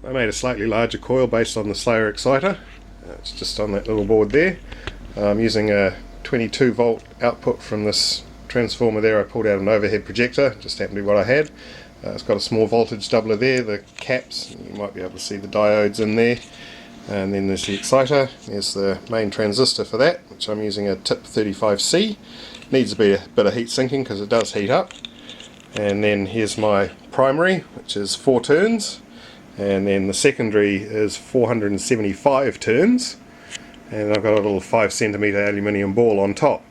I made a slightly larger coil based on the Slayer exciter. It's just on that little board there. I'm using a 22 volt output from this transformer there. I pulled out an overhead projector, just happened to be what I had. It's got a small voltage doubler there, the caps, you might be able to see the diodes in there. And then there's the exciter, there's the main transistor for that, which I'm using a tip 35C. Needs to be a bit of heat sinking because it does heat up. And then here's my primary, which is 4 turns. And then the secondary is 475 turns. And I've got a little 5cm aluminium ball on top.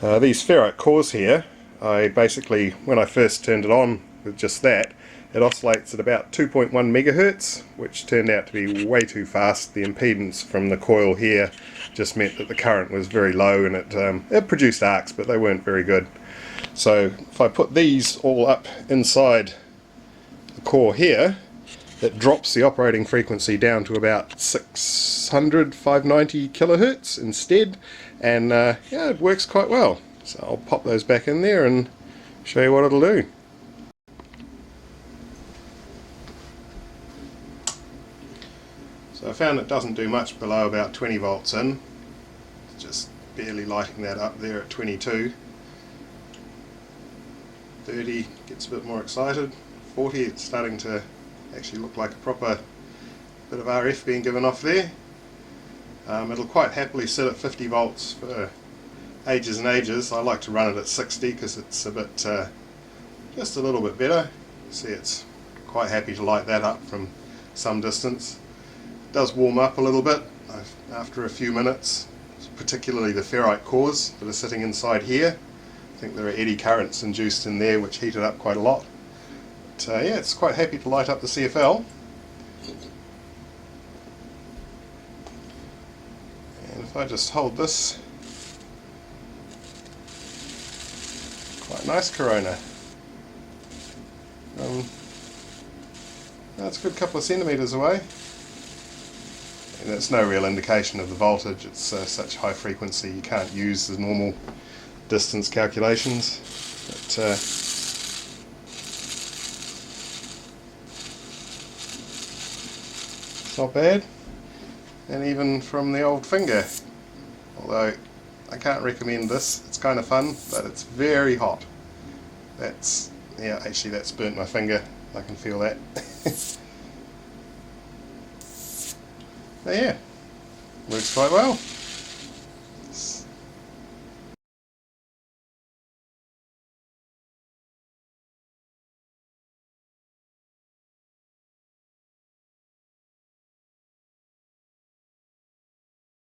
These ferrite cores here, I basically, when I first turned it on with just that, it oscillates at about 2.1 megahertz, which turned out to be way too fast. The impedance from the coil here just meant that the current was very low, and it produced arcs, but they weren't very good. So if I put these all up inside the core here, it drops the operating frequency down to about 590 kilohertz instead, and yeah, it works quite well. So I'll pop those back in there and show you what it'll do. So I found it doesn't do much below about 20 volts in, just barely lighting that up there at 22. 30 gets a bit more excited, 40 it's starting to actually look like a proper bit of RF being given off there. It'll quite happily sit at 50 volts for ages and ages. I like to run it at 60 because it's a bit, just a little bit better. See, it's quite happy to light that up from some distance. It does warm up a little bit after a few minutes, particularly the ferrite cores that are sitting inside here. I think there are eddy currents induced in there which heat it up quite a lot. But yeah, it's quite happy to light up the CFL. And if I just hold this, quite nice corona. That's a good couple of centimetres away. And it's no real indication of the voltage, it's such high frequency you can't use the normal distance calculations. But, it's not bad, and even from the old finger, although I can't recommend this, it's kind of fun, but it's very hot. That's, yeah, actually that's burnt my finger, I can feel that. So yeah, works quite well.